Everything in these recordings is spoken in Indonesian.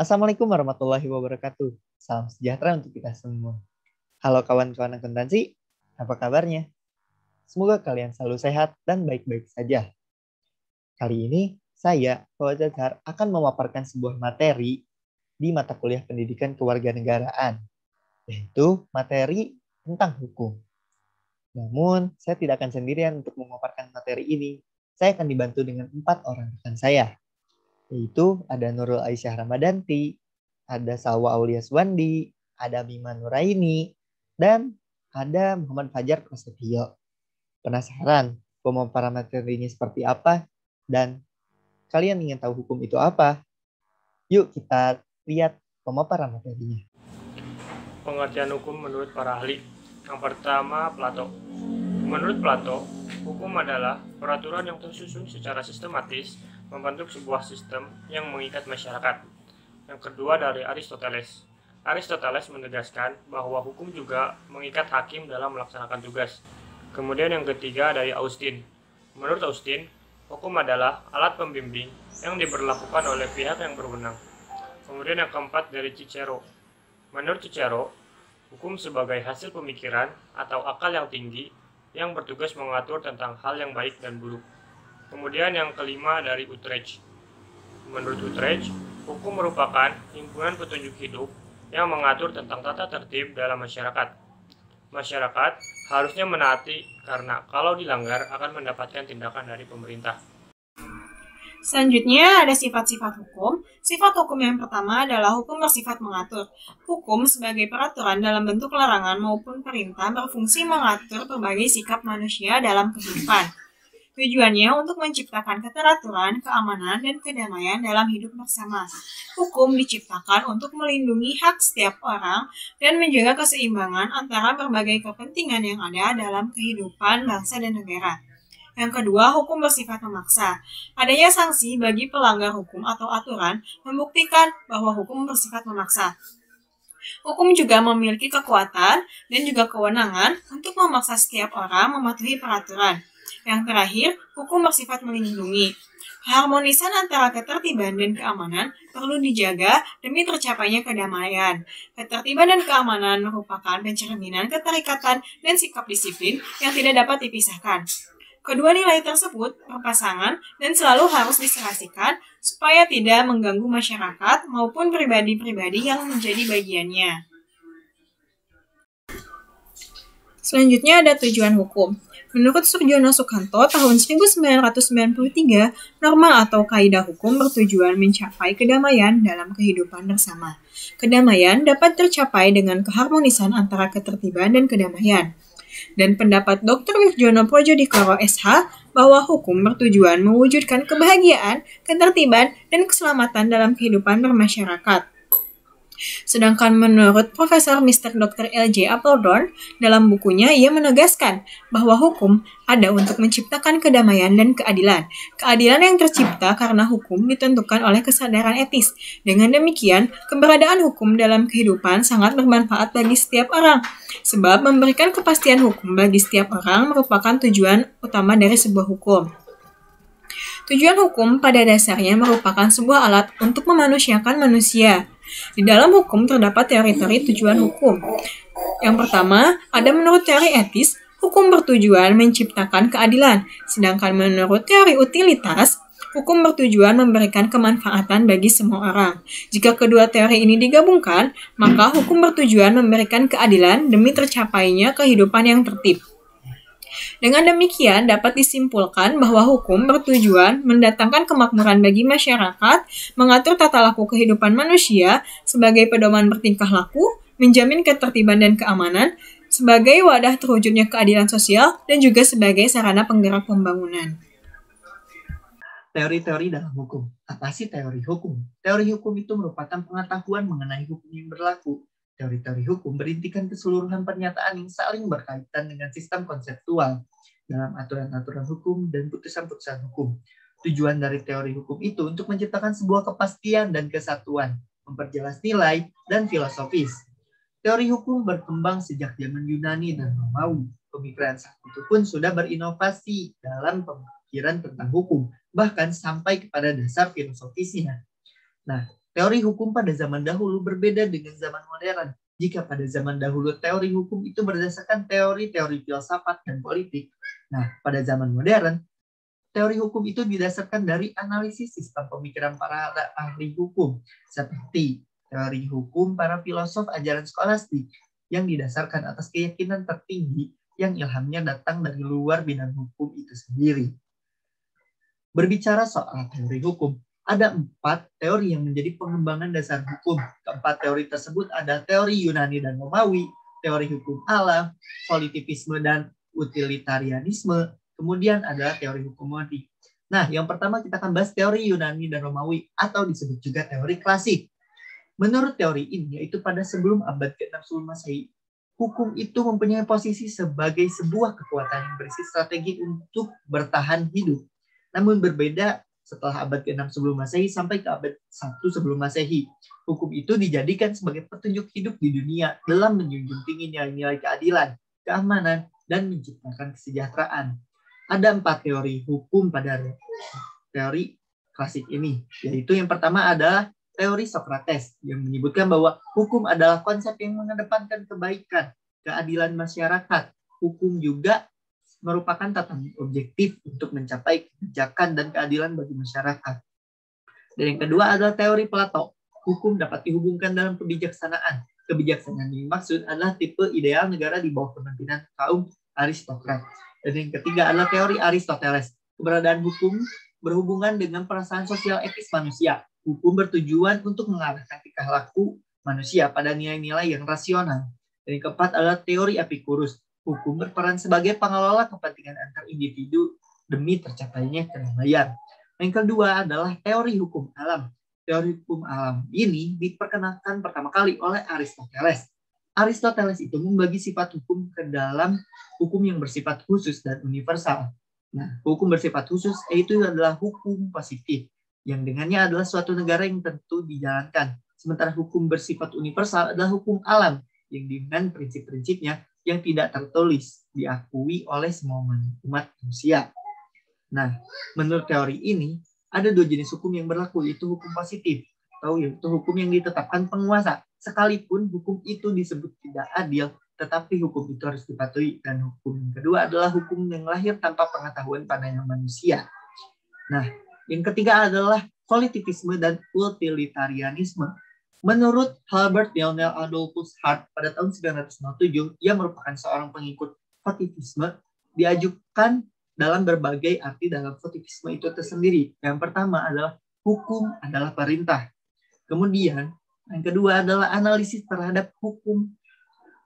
Assalamualaikum warahmatullahi wabarakatuh. Salam sejahtera untuk kita semua. Halo kawan-kawan akuntansi, apa kabarnya? Semoga kalian selalu sehat dan baik-baik saja. Kali ini, saya, Fauzan Zahar, akan memaparkan sebuah materi di mata kuliah pendidikan kewarganegaraan, yaitu materi tentang hukum. Namun, saya tidak akan sendirian untuk memaparkan materi ini. Saya akan dibantu dengan 4 orang rekan saya, yaitu ada Nurul Aisyah Ramadanti, ada Salwa Aulia Suwandi, ada Bima Nuraini, dan ada Muhammad Fajar Prasetyo. Penasaran pemaparan materi ini seperti apa? Dan kalian ingin tahu hukum itu apa? Yuk kita lihat pemaparan materinya. Pengertian hukum menurut para ahli. Yang pertama, Plato. Menurut Plato, hukum adalah peraturan yang tersusun secara sistematis membentuk sebuah sistem yang mengikat masyarakat. Yang kedua dari Aristoteles. Aristoteles menegaskan bahwa hukum juga mengikat hakim dalam melaksanakan tugas. Kemudian yang ketiga dari Austin. Menurut Austin, hukum adalah alat pembimbing yang diberlakukan oleh pihak yang berwenang. Kemudian yang keempat dari Cicero. Menurut Cicero, hukum sebagai hasil pemikiran atau akal yang tinggi yang bertugas mengatur tentang hal yang baik dan buruk. Kemudian yang kelima dari Utrecht. Menurut Utrecht, hukum merupakan himpunan petunjuk hidup yang mengatur tentang tata tertib dalam masyarakat. Masyarakat harusnya menaati karena kalau dilanggar akan mendapatkan tindakan dari pemerintah. Selanjutnya ada sifat-sifat hukum. Sifat hukum yang pertama adalah hukum bersifat mengatur. Hukum sebagai peraturan dalam bentuk larangan maupun perintah berfungsi mengatur berbagai sikap manusia dalam kehidupan. Tujuannya untuk menciptakan keteraturan, keamanan, dan kedamaian dalam hidup bersama. Hukum diciptakan untuk melindungi hak setiap orang dan menjaga keseimbangan antara berbagai kepentingan yang ada dalam kehidupan bangsa dan negara. Yang kedua, hukum bersifat memaksa. Adanya sanksi bagi pelanggar hukum atau aturan membuktikan bahwa hukum bersifat memaksa. Hukum juga memiliki kekuatan dan juga kewenangan untuk memaksa setiap orang mematuhi peraturan. Yang terakhir, hukum bersifat melindungi. Harmonisan antara ketertiban dan keamanan perlu dijaga demi tercapainya kedamaian. Ketertiban dan keamanan merupakan pencerminan keterikatan dan sikap disiplin yang tidak dapat dipisahkan. Kedua nilai tersebut berpasangan dan selalu harus diserasikan supaya tidak mengganggu masyarakat maupun pribadi-pribadi yang menjadi bagiannya. Selanjutnya ada tujuan hukum. Menurut Surjono Sukanto tahun 1993, norma atau kaidah hukum bertujuan mencapai kedamaian dalam kehidupan bersama. Kedamaian dapat tercapai dengan keharmonisan antara ketertiban dan kedamaian. Dan pendapat Dr. Wirjono Projodikoro SH bahwa hukum bertujuan mewujudkan kebahagiaan, ketertiban, dan keselamatan dalam kehidupan bermasyarakat. Sedangkan menurut Profesor Mr. Dr. L.J. Appledorn, dalam bukunya ia menegaskan bahwa hukum ada untuk menciptakan kedamaian dan keadilan. Keadilan yang tercipta karena hukum ditentukan oleh kesadaran etis. Dengan demikian, keberadaan hukum dalam kehidupan sangat bermanfaat bagi setiap orang, sebab memberikan kepastian hukum bagi setiap orang merupakan tujuan utama dari sebuah hukum. Tujuan hukum pada dasarnya merupakan sebuah alat untuk memanusiakan manusia. Di dalam hukum terdapat teori-teori tujuan hukum. Yang pertama, ada menurut teori etis, hukum bertujuan menciptakan keadilan. Sedangkan menurut teori utilitas, hukum bertujuan memberikan kemanfaatan bagi semua orang. Jika kedua teori ini digabungkan, maka hukum bertujuan memberikan keadilan demi tercapainya kehidupan yang tertib. Dengan demikian, dapat disimpulkan bahwa hukum bertujuan mendatangkan kemakmuran bagi masyarakat, mengatur tata laku kehidupan manusia sebagai pedoman bertingkah laku, menjamin ketertiban dan keamanan, sebagai wadah terwujudnya keadilan sosial, dan juga sebagai sarana penggerak pembangunan. Teori-teori dalam hukum. Apa sih teori hukum? Teori hukum itu merupakan pengetahuan mengenai hukum yang berlaku. Teori-teori hukum berintikan keseluruhan pernyataan yang saling berkaitan dengan sistem konseptual dalam aturan-aturan hukum dan putusan-putusan hukum. Tujuan dari teori hukum itu untuk menciptakan sebuah kepastian dan kesatuan, memperjelas nilai dan filosofis. Teori hukum berkembang sejak zaman Yunani dan Romawi. Pemikiran saat itu pun sudah berinovasi dalam pemikiran tentang hukum, bahkan sampai kepada dasar filosofisnya. Nah, teori hukum pada zaman dahulu berbeda dengan zaman modern. Jika pada zaman dahulu teori hukum itu berdasarkan teori-teori filsafat dan politik, nah pada zaman modern teori hukum itu didasarkan dari analisis sistem pemikiran para ahli hukum, seperti teori hukum para filosof ajaran skolastik yang didasarkan atas keyakinan tertinggi yang ilhamnya datang dari luar bidang hukum itu sendiri. Berbicara soal teori hukum, ada 4 teori yang menjadi pengembangan dasar hukum. Keempat teori tersebut ada teori Yunani dan Romawi, teori hukum alam, positivisme dan utilitarianisme, kemudian ada teori hukum modern. Nah, yang pertama kita akan bahas teori Yunani dan Romawi atau disebut juga teori klasik. Menurut teori ini, yaitu pada sebelum abad ke-6 sebelum Masehi, hukum itu mempunyai posisi sebagai sebuah kekuatan yang berisi strategi untuk bertahan hidup. Namun berbeda setelah abad ke-6 sebelum Masehi sampai ke abad 1 sebelum Masehi. Hukum itu dijadikan sebagai petunjuk hidup di dunia dalam menjunjung tinggi nilai-nilai keadilan, keamanan, dan menciptakan kesejahteraan. Ada 4 teori hukum pada teori klasik ini, yaitu yang pertama adalah teori Socrates yang menyebutkan bahwa hukum adalah konsep yang mengedepankan kebaikan, keadilan masyarakat. Hukum juga merupakan tatanan objektif untuk mencapai kebijakan dan keadilan bagi masyarakat. Dan yang kedua adalah teori Plato. Hukum dapat dihubungkan dalam kebijaksanaan. Kebijaksanaan yang dimaksud adalah tipe ideal negara di bawah kepemimpinan kaum aristokrat. Dan yang ketiga adalah teori Aristoteles. Keberadaan hukum berhubungan dengan perasaan sosial etis manusia. Hukum bertujuan untuk mengarahkan tingkah laku manusia pada nilai-nilai yang rasional. Dan yang keempat adalah teori Epicurus. Hukum berperan sebagai pengelola kepentingan antar individu demi tercapainya kedamaian. Yang kedua adalah teori hukum alam. Teori hukum alam ini diperkenalkan pertama kali oleh Aristoteles. Aristoteles itu membagi sifat hukum ke dalam hukum yang bersifat khusus dan universal. Nah, hukum bersifat khusus yaitu adalah hukum positif, yang dengannya adalah suatu negara yang tentu dijalankan. Sementara hukum bersifat universal adalah hukum alam, yang dengan prinsip-prinsipnya yang tidak tertulis, diakui oleh semua umat manusia. Nah, menurut teori ini, ada 2 jenis hukum yang berlaku, yaitu hukum positif, atau yaitu hukum yang ditetapkan penguasa. Sekalipun hukum itu disebut tidak adil, tetapi hukum itu harus dipatuhi. Dan hukum yang kedua adalah hukum yang lahir tanpa pengetahuan pandangan manusia. Nah, yang ketiga adalah positivisme dan utilitarianisme. Menurut Albert Lionel Adolphus Hart pada tahun 1907, ia merupakan seorang pengikut positivisme, diajukan dalam berbagai arti dalam positivisme itu tersendiri. Yang pertama adalah hukum adalah perintah. Kemudian, yang kedua adalah analisis terhadap hukum.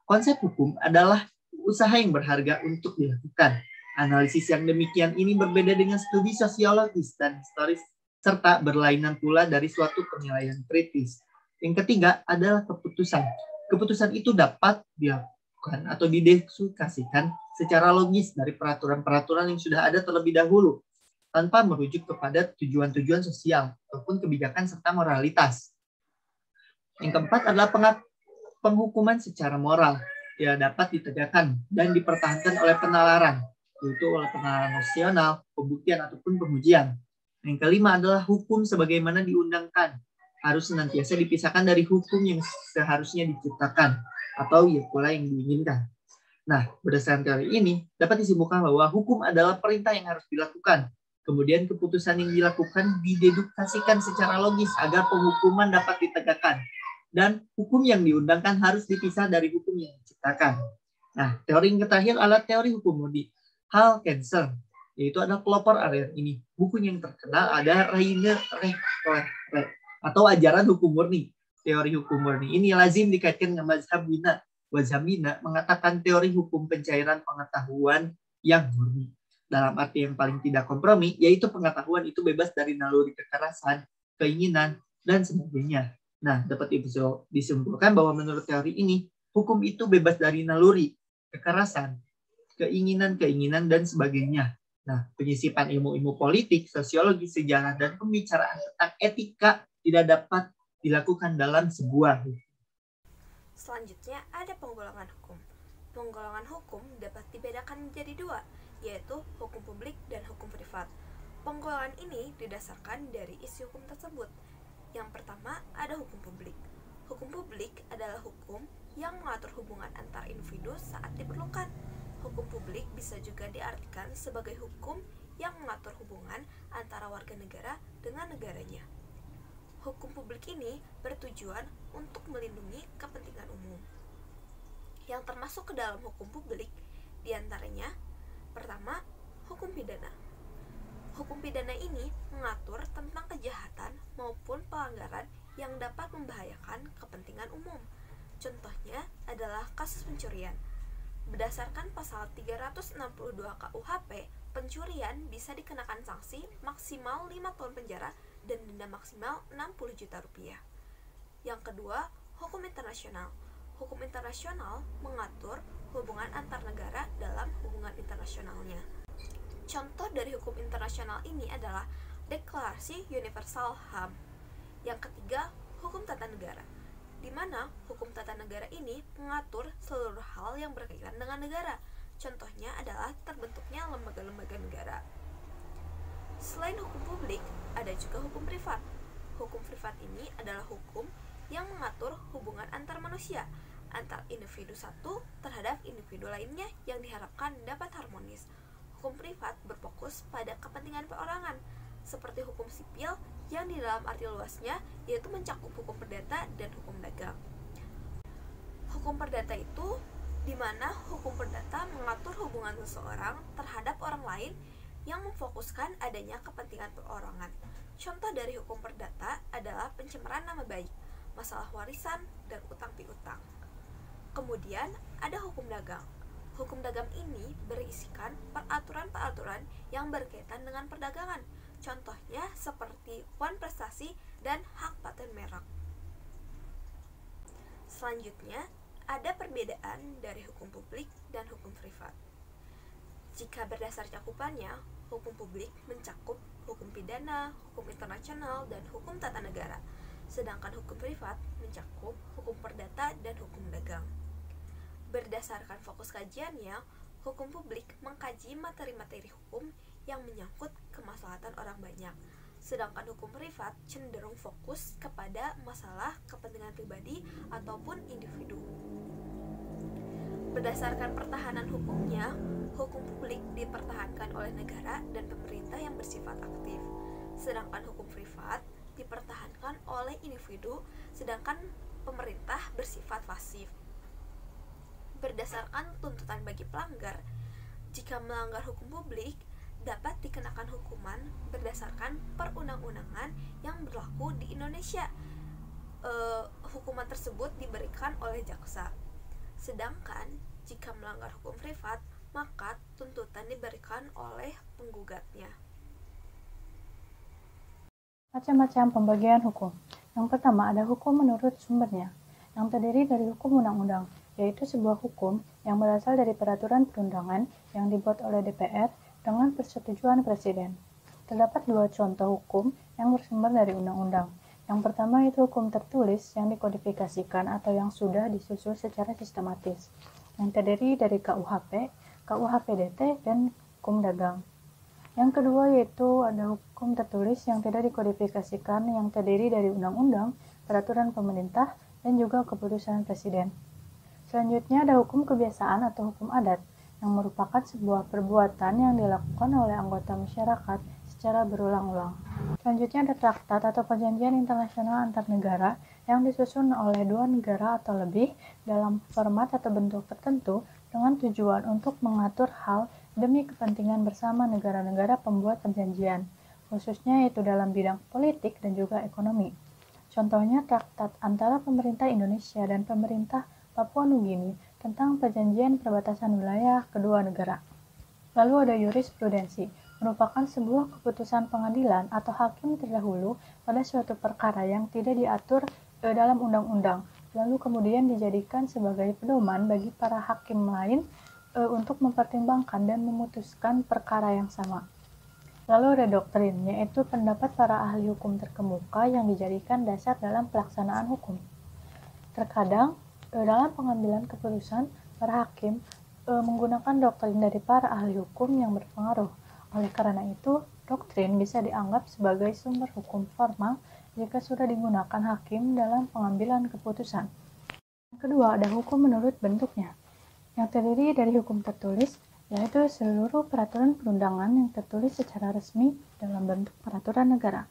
Konsep hukum adalah usaha yang berharga untuk dilakukan. Analisis yang demikian ini berbeda dengan studi sosiologis dan historis, serta berlainan pula dari suatu penilaian kritis. Yang ketiga adalah keputusan. Keputusan itu dapat dilakukan atau didedukasikan secara logis dari peraturan-peraturan yang sudah ada terlebih dahulu, tanpa merujuk kepada tujuan-tujuan sosial ataupun kebijakan serta moralitas. Yang keempat adalah penghukuman secara moral, yang dapat ditegakkan dan dipertahankan oleh penalaran, yaitu oleh penalaran rasional, pembuktian ataupun pengujian. Yang kelima adalah hukum sebagaimana diundangkan, harus senantiasa dipisahkan dari hukum yang seharusnya diciptakan atau ya pula yang diinginkan. Nah, berdasarkan teori ini dapat disimpulkan bahwa hukum adalah perintah yang harus dilakukan. Kemudian keputusan yang dilakukan didedukasikan secara logis agar penghukuman dapat ditegakkan. Dan hukum yang diundangkan harus dipisah dari hukum yang diciptakan. Nah, teori yang terakhir adalah teori hukum murni. Hal Cancer, yaitu ada pelopor area ini. Buku yang terkenal ada Rainer atau ajaran hukum murni. Teori hukum murni ini lazim dikaitkan dengan mazhab Bina. Mazhab Bina mengatakan teori hukum pencairan pengetahuan yang murni. Dalam arti yang paling tidak kompromi, yaitu pengetahuan itu bebas dari naluri kekerasan, keinginan, dan sebagainya. Nah, dapat disimpulkan bahwa menurut teori ini, hukum itu bebas dari naluri, kekerasan, keinginan, dan sebagainya. Nah, penyisipan ilmu-ilmu politik, sosiologi, sejarah, dan pembicaraan tentang etika tidak dapat dilakukan dalam sebuah hukum. Selanjutnya ada penggolongan hukum. Penggolongan hukum dapat dibedakan menjadi 2, yaitu hukum publik dan hukum privat. Penggolongan ini didasarkan dari isi hukum tersebut. Yang pertama ada hukum publik. Hukum publik adalah hukum yang mengatur hubungan antar individu saat diperlukan. Hukum publik bisa juga diartikan sebagai hukum yang mengatur hubungan antara warga negara dengan negaranya. Hukum publik ini bertujuan untuk melindungi kepentingan umum. Yang termasuk ke dalam hukum publik diantaranya, pertama, hukum pidana. Hukum pidana ini mengatur tentang kejahatan maupun pelanggaran yang dapat membahayakan kepentingan umum. Contohnya adalah kasus pencurian. Berdasarkan pasal 362 KUHP, pencurian bisa dikenakan sanksi maksimal 5 tahun penjara dan denda maksimal 60 juta rupiah. Yang kedua, hukum internasional. Hukum internasional mengatur hubungan antar negara dalam hubungan internasionalnya. Contoh dari hukum internasional ini adalah Deklarasi Universal HAM. Yang ketiga, hukum tata negara, di mana hukum tata negara ini mengatur seluruh hal yang berkaitan dengan negara. Contohnya adalah terbentuknya lembaga-lembaga negara. Selain hukum publik, ada juga hukum privat. Hukum privat ini adalah hukum yang mengatur hubungan antar manusia, antar individu satu terhadap individu lainnya yang diharapkan dapat harmonis. Hukum privat berfokus pada kepentingan perorangan, seperti hukum sipil yang di dalam arti luasnya yaitu mencakup hukum perdata dan hukum dagang. Hukum perdata itu di mana hukum perdata mengatur hubungan seseorang terhadap orang lain yang memfokuskan adanya kepentingan perorangan. Contoh dari hukum perdata adalah pencemaran nama baik, masalah warisan, dan utang piutang. Kemudian ada hukum dagang. Hukum dagang ini berisikan peraturan-peraturan yang berkaitan dengan perdagangan. Contohnya seperti poin prestasi dan hak paten merek. Selanjutnya, ada perbedaan dari hukum publik dan hukum privat. Jika berdasar cakupannya, hukum publik mencakup hukum pidana, hukum internasional, dan hukum tata negara. Sedangkan hukum privat mencakup hukum perdata dan hukum dagang. Berdasarkan fokus kajiannya, hukum publik mengkaji materi-materi hukum yang menyangkut kemaslahatan orang banyak, sedangkan hukum privat cenderung fokus kepada masalah kepentingan pribadi ataupun individu. Berdasarkan pertahanan hukumnya, hukum publik dipertahankan oleh negara dan pemerintah yang bersifat aktif, sedangkan hukum privat dipertahankan oleh individu, sedangkan pemerintah bersifat pasif. Berdasarkan tuntutan bagi pelanggar, jika melanggar hukum publik dapat dikenakan hukuman berdasarkan perundang-undangan yang berlaku di Indonesia. Hukuman tersebut diberikan oleh jaksa. Sedangkan jika melanggar hukum privat, maka tuntutan diberikan oleh penggugatnya. Macam-macam pembagian hukum. Yang pertama ada hukum menurut sumbernya, yang terdiri dari hukum undang-undang, yaitu sebuah hukum yang berasal dari peraturan perundangan yang dibuat oleh DPR dengan persetujuan Presiden. Terdapat dua contoh hukum yang bersumber dari undang-undang. Yang pertama itu hukum tertulis yang dikodifikasikan atau yang sudah disusun secara sistematis, yang terdiri dari KUHP, KUHP-DT, dan hukum dagang. Yang kedua yaitu ada hukum tertulis yang tidak dikodifikasikan yang terdiri dari undang-undang, peraturan pemerintah, dan juga keputusan Presiden. Selanjutnya ada hukum kebiasaan atau hukum adat, yang merupakan sebuah perbuatan yang dilakukan oleh anggota masyarakat secara berulang-ulang. Selanjutnya ada traktat atau perjanjian internasional antar negara yang disusun oleh dua negara atau lebih dalam format atau bentuk tertentu dengan tujuan untuk mengatur hal demi kepentingan bersama negara-negara pembuat perjanjian, khususnya itu dalam bidang politik dan juga ekonomi. Contohnya traktat antara pemerintah Indonesia dan pemerintah Papua Nugini tentang perjanjian perbatasan wilayah kedua negara. Lalu ada jurisprudensi, merupakan sebuah keputusan pengadilan atau hakim terdahulu pada suatu perkara yang tidak diatur dalam undang-undang, lalu kemudian dijadikan sebagai pedoman bagi para hakim lain untuk mempertimbangkan dan memutuskan perkara yang sama. Lalu ada doktrin, yaitu pendapat para ahli hukum terkemuka yang dijadikan dasar dalam pelaksanaan hukum. Terkadang dalam pengambilan keputusan, para hakim menggunakan doktrin dari para ahli hukum yang berpengaruh. Oleh karena itu, Doktrin bisa dianggap sebagai sumber hukum formal jika sudah digunakan hakim dalam pengambilan keputusan. Yang kedua, ada hukum menurut bentuknya, yang terdiri dari hukum tertulis, yaitu seluruh peraturan perundangan yang tertulis secara resmi dalam bentuk peraturan negara.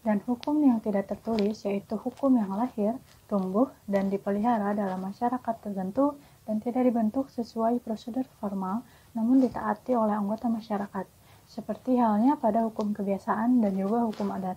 Dan hukum yang tidak tertulis, yaitu hukum yang lahir, tumbuh, dan dipelihara dalam masyarakat tertentu dan tidak dibentuk sesuai prosedur formal, namun ditaati oleh anggota masyarakat, seperti halnya pada hukum kebiasaan dan juga hukum adat.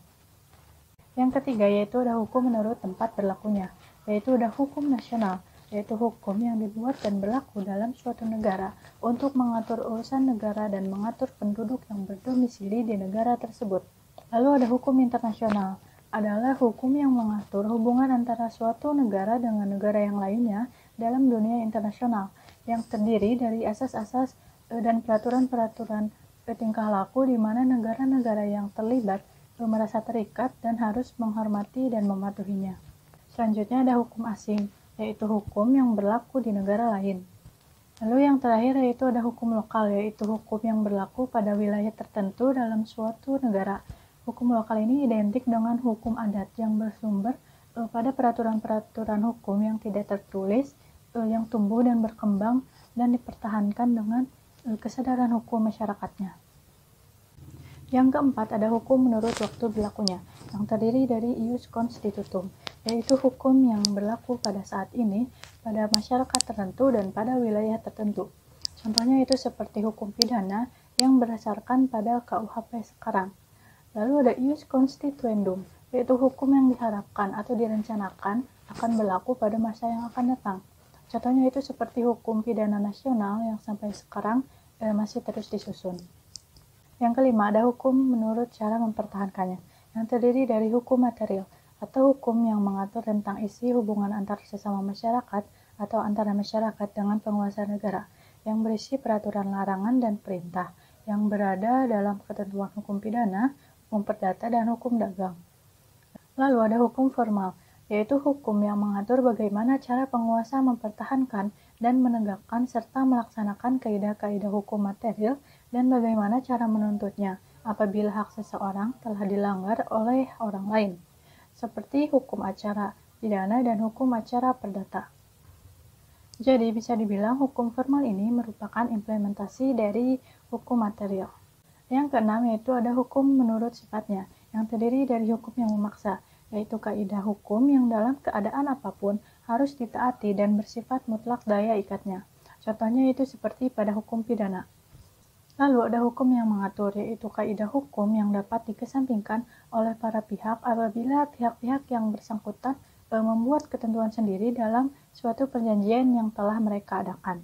Yang ketiga yaitu ada hukum menurut tempat berlakunya, yaitu ada hukum nasional, yaitu hukum yang dibuat dan berlaku dalam suatu negara untuk mengatur urusan negara dan mengatur penduduk yang berdomisili di negara tersebut. Lalu ada hukum internasional, adalah hukum yang mengatur hubungan antara suatu negara dengan negara yang lainnya dalam dunia internasional, yang terdiri dari asas-asas dan peraturan-peraturan tingkah laku di mana negara-negara yang terlibat merasa terikat dan harus menghormati dan mematuhinya. Selanjutnya ada hukum asing, yaitu hukum yang berlaku di negara lain. Lalu yang terakhir yaitu ada hukum lokal, yaitu hukum yang berlaku pada wilayah tertentu dalam suatu negara. Hukum lokal ini identik dengan hukum adat yang bersumber pada peraturan-peraturan hukum yang tidak tertulis, yang tumbuh dan berkembang dan dipertahankan dengan kesadaran hukum masyarakatnya. Yang keempat ada hukum menurut waktu berlakunya, yang terdiri dari ius constitutum, yaitu hukum yang berlaku pada saat ini, pada masyarakat tertentu dan pada wilayah tertentu. Contohnya itu seperti hukum pidana yang berdasarkan pada KUHP sekarang. Lalu ada ius constituendum, yaitu hukum yang diharapkan atau direncanakan akan berlaku pada masa yang akan datang. Contohnya itu seperti hukum pidana nasional yang sampai sekarang masih terus disusun. Yang kelima ada hukum menurut cara mempertahankannya, yang terdiri dari hukum material atau hukum yang mengatur tentang isi hubungan antar sesama masyarakat atau antara masyarakat dengan penguasa negara, yang berisi peraturan larangan dan perintah, yang berada dalam ketentuan hukum pidana, hukum perdata, dan hukum dagang. Lalu ada hukum formal, yaitu hukum yang mengatur bagaimana cara penguasa mempertahankan dan menegakkan serta melaksanakan kaidah-kaidah hukum material dan bagaimana cara menuntutnya apabila hak seseorang telah dilanggar oleh orang lain, seperti hukum acara pidana dan hukum acara perdata. Jadi bisa dibilang hukum formal ini merupakan implementasi dari hukum material. Yang keenam yaitu ada hukum menurut sifatnya, yang terdiri dari hukum yang memaksa, yaitu kaidah hukum yang dalam keadaan apapun harus ditaati dan bersifat mutlak daya ikatnya. Contohnya itu seperti pada hukum pidana. Lalu ada hukum yang mengatur, yaitu kaidah hukum yang dapat dikesampingkan oleh para pihak apabila pihak-pihak yang bersangkutan membuat ketentuan sendiri dalam suatu perjanjian yang telah mereka adakan.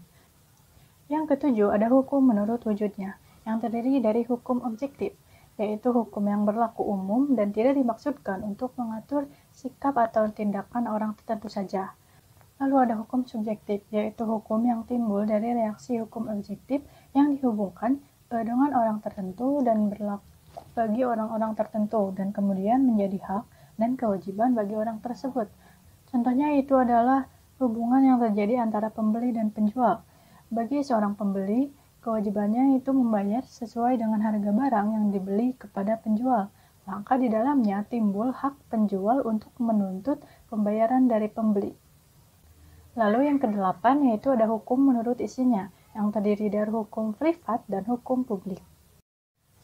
Yang ketujuh ada hukum menurut wujudnya, yang terdiri dari hukum objektif, yaitu hukum yang berlaku umum dan tidak dimaksudkan untuk mengatur sikap atau tindakan orang tertentu saja. Lalu ada hukum subjektif, yaitu hukum yang timbul dari reaksi hukum objektif yang dihubungkan dengan orang tertentu dan berlaku bagi orang-orang tertentu dan kemudian menjadi hak dan kewajiban bagi orang tersebut. Contohnya itu adalah hubungan yang terjadi antara pembeli dan penjual. Bagi seorang pembeli, kewajibannya itu membayar sesuai dengan harga barang yang dibeli kepada penjual. Maka di dalamnya timbul hak penjual untuk menuntut pembayaran dari pembeli. Lalu yang kedelapan yaitu ada hukum menurut isinya, yang terdiri dari hukum privat dan hukum publik.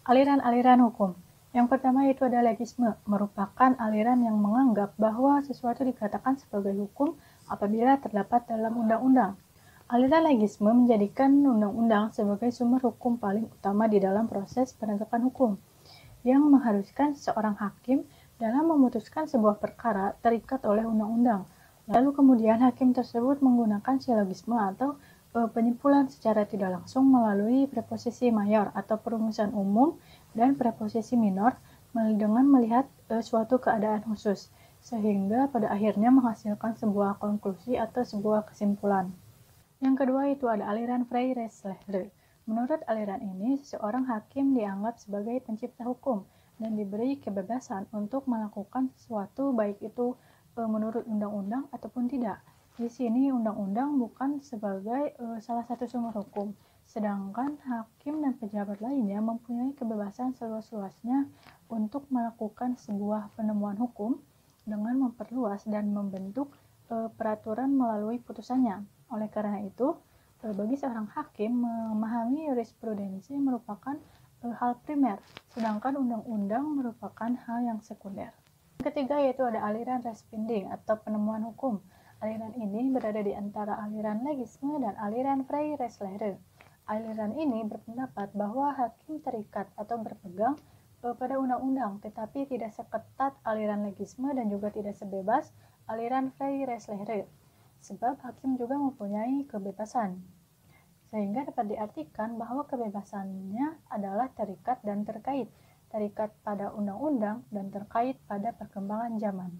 Aliran-aliran hukum. Yang pertama yaitu ada legisme, merupakan aliran yang menganggap bahwa sesuatu dikatakan sebagai hukum apabila terdapat dalam undang-undang. Aliran legisme menjadikan undang-undang sebagai sumber hukum paling utama di dalam proses penegakan hukum, yang mengharuskan seorang hakim dalam memutuskan sebuah perkara terikat oleh undang-undang. Lalu kemudian hakim tersebut menggunakan silogisme atau penyimpulan secara tidak langsung melalui preposisi mayor atau perumusan umum dan preposisi minor dengan melihat suatu keadaan khusus, sehingga pada akhirnya menghasilkan sebuah konklusi atau sebuah kesimpulan. Yang kedua itu ada aliran Freie-Rechtslehre. Menurut aliran ini, seseorang hakim dianggap sebagai pencipta hukum dan diberi kebebasan untuk melakukan sesuatu baik itu menurut undang-undang ataupun tidak. Di sini undang-undang bukan sebagai salah satu sumber hukum, Sedangkan hakim dan pejabat lainnya mempunyai kebebasan seluas-luasnya untuk melakukan sebuah penemuan hukum dengan memperluas dan membentuk peraturan melalui putusannya. Oleh karena itu, bagi seorang hakim memahami jurisprudensi merupakan hal primer, sedangkan undang-undang merupakan hal yang sekunder. Yang ketiga yaitu ada aliran responding atau penemuan hukum. Aliran ini berada di antara aliran legisme dan aliran vrije rechtslehre. Aliran ini berpendapat bahwa hakim terikat atau berpegang pada undang-undang, tetapi tidak seketat aliran legisme dan juga tidak sebebas aliran vrije rechtslehre, sebab hakim juga mempunyai kebebasan. Sehingga dapat diartikan bahwa kebebasannya adalah terikat dan terkait, terikat pada undang-undang dan terkait pada perkembangan zaman.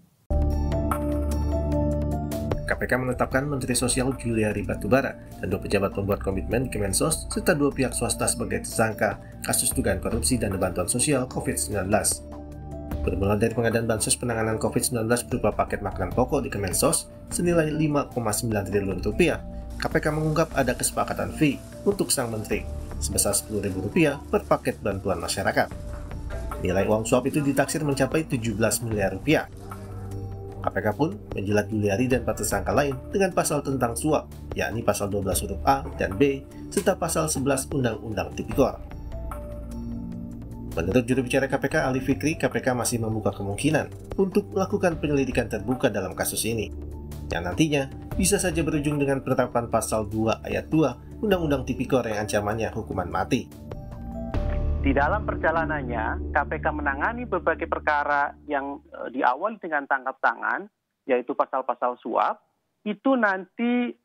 KPK menetapkan Menteri Sosial Juliari Batubara dan 2 pejabat pembuat komitmen di Kemensos serta 2 pihak swasta sebagai tersangka kasus dugaan korupsi dana bantuan sosial COVID-19. Bermula dari pengadaan bansos penanganan COVID-19 berupa paket makanan pokok di Kemensos senilai 5,9 triliun rupiah, KPK mengungkap ada kesepakatan fee untuk sang menteri sebesar Rp10.000 per paket bantuan masyarakat. Nilai uang suap itu ditaksir mencapai 17 miliar rupiah. KPK pun menjelat Juliari dan 4 tersangka lain dengan pasal tentang suap, yakni pasal 12 huruf A dan B, serta pasal 11 Undang-Undang Tipikor. Menurut juru bicara KPK Ali Fikri, KPK masih membuka kemungkinan untuk melakukan penyelidikan terbuka dalam kasus ini, yang nantinya bisa saja berujung dengan penerapan pasal 2 ayat 2 Undang-Undang Tipikor yang ancamannya hukuman mati. Di dalam perjalanannya, KPK menangani berbagai perkara yang diawali dengan tangkap tangan, yaitu pasal-pasal suap, itu nanti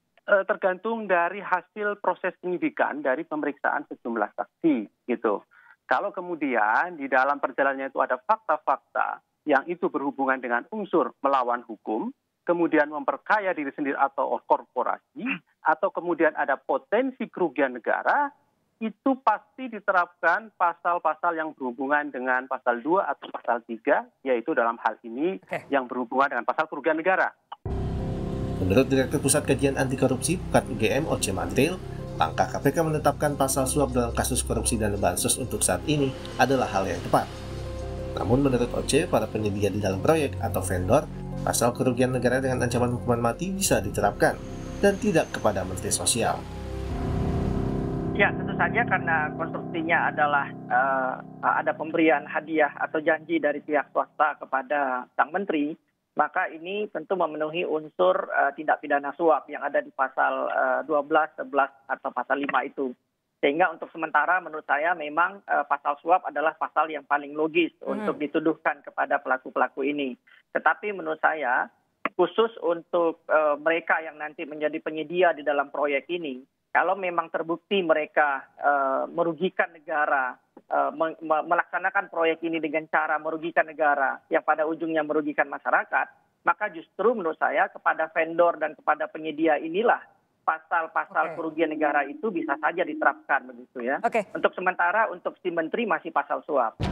tergantung dari hasil proses penyidikan dari pemeriksaan sejumlah saksi, gitu. Kalau kemudian di dalam perjalanannya itu ada fakta-fakta yang itu berhubungan dengan unsur melawan hukum, kemudian memperkaya diri sendiri atau korporasi, atau kemudian ada potensi kerugian negara, itu pasti diterapkan pasal-pasal yang berhubungan dengan pasal 2 atau pasal 3, yaitu dalam hal ini yang berhubungan dengan pasal kerugian negara. Menurut Direktur Pusat Kajian Anti Korupsi Pukat UGM Oce Madril, langkah KPK menetapkan pasal suap dalam kasus korupsi dana bansos untuk saat ini adalah hal yang tepat. Namun menurut Oce, para penyedia di dalam proyek atau vendor, pasal kerugian negara dengan ancaman hukuman mati bisa diterapkan dan tidak kepada Menteri Sosial. Ya, tentu saja karena konstruksinya adalah ada pemberian hadiah atau janji dari pihak swasta kepada sang menteri, maka ini tentu memenuhi unsur tindak pidana suap yang ada di pasal 12, 11, atau pasal 5 itu. Sehingga untuk sementara menurut saya memang pasal suap adalah pasal yang paling logis untuk dituduhkan kepada pelaku-pelaku ini. Tetapi menurut saya, khusus untuk mereka yang nanti menjadi penyedia di dalam proyek ini, kalau memang terbukti mereka merugikan negara, melaksanakan proyek ini dengan cara merugikan negara yang pada ujungnya merugikan masyarakat, maka justru menurut saya kepada vendor dan kepada penyedia inilah pasal-pasal kerugian negara itu bisa saja diterapkan begitu ya. Untuk sementara untuk si menteri masih pasal suap.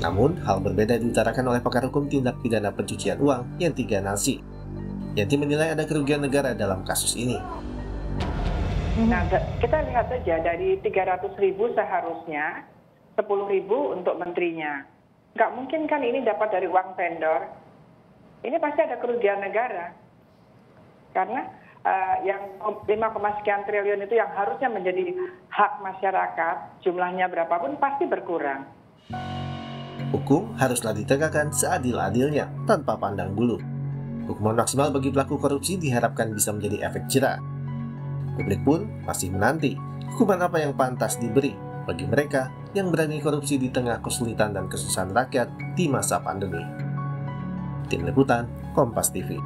Namun, hal berbeda diutarakan oleh pakar hukum tindak pidana pencucian uang Yanti Ganarsi. Yanti menilai ada kerugian negara dalam kasus ini. Nah, kita lihat saja dari 300.000 seharusnya 10.000 untuk menterinya. Nggak mungkin kan ini dapat dari uang vendor. Ini pasti ada kerugian negara. Karena yang 5, sekian triliun itu yang harusnya menjadi hak masyarakat, jumlahnya berapapun pasti berkurang. Hukum haruslah ditegakkan seadil-adilnya tanpa pandang bulu. Hukuman maksimal bagi pelaku korupsi diharapkan bisa menjadi efek jera. Publik pun masih menanti hukuman apa yang pantas diberi bagi mereka yang berani korupsi di tengah kesulitan dan kesusahan rakyat di masa pandemi. Tim Liputan, Kompas TV.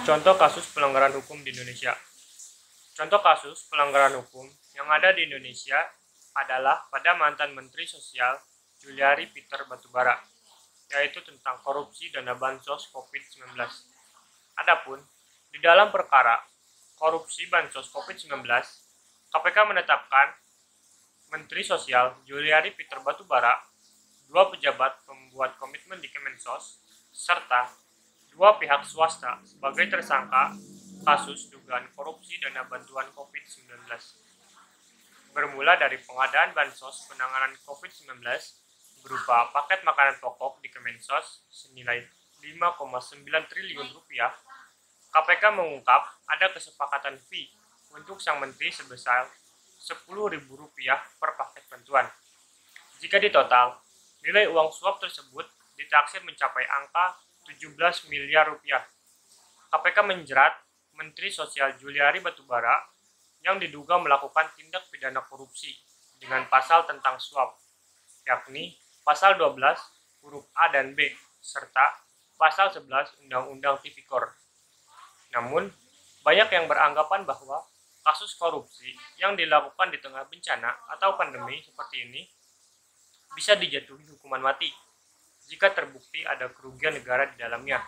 Contoh kasus pelanggaran hukum di Indonesia. Contoh kasus pelanggaran hukum yang ada di Indonesia adalah pada mantan Menteri Sosial Juliari Peter Batubara, yaitu tentang korupsi dana bansos COVID-19. Adapun, di dalam perkara korupsi bansos COVID-19, KPK menetapkan Menteri Sosial Juliari Peter Batubara, 2 pejabat pembuat komitmen di Kemensos, serta 2 pihak swasta sebagai tersangka kasus dugaan korupsi dana bantuan COVID-19. Bermula dari pengadaan bansos penanganan COVID-19 berupa paket makanan pokok di Kemensos senilai 5,9 triliun rupiah, KPK mengungkap ada kesepakatan fee untuk sang menteri sebesar Rp10.000 per paket bantuan. Jika ditotal, nilai uang suap tersebut ditaksir mencapai angka 17 miliar rupiah. KPK menjerat Menteri Sosial Juliari Batubara yang diduga melakukan tindak pidana korupsi dengan pasal tentang suap, yakni pasal 12 huruf A dan B, serta pasal 11 Undang-Undang Tipikor. Namun, banyak yang beranggapan bahwa kasus korupsi yang dilakukan di tengah bencana atau pandemi seperti ini bisa dijatuhi hukuman mati jika terbukti ada kerugian negara di dalamnya.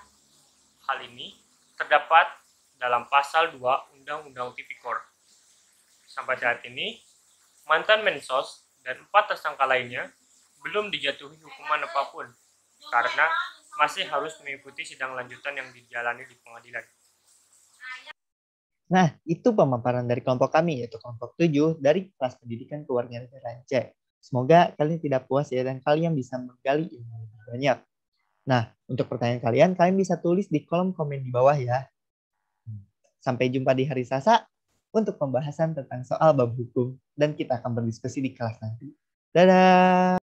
Hal ini terdapat dalam pasal 2 Undang-Undang Tipikor. Sampai saat ini, mantan Mensos dan 4 tersangka lainnya belum dijatuhi hukuman apapun karena masih harus mengikuti sidang lanjutan yang dijalani di pengadilan. Nah, itu pemaparan dari kelompok kami, yaitu kelompok 7 dari kelas pendidikan kewarganegaraan C. Semoga kalian tidak puas ya, dan kalian bisa menggali ilmu lebih banyak. Nah, untuk pertanyaan kalian bisa tulis di kolom komen di bawah ya. Sampai jumpa di hari Selasa untuk pembahasan tentang soal bab hukum, dan kita akan berdiskusi di kelas nanti. Dadah!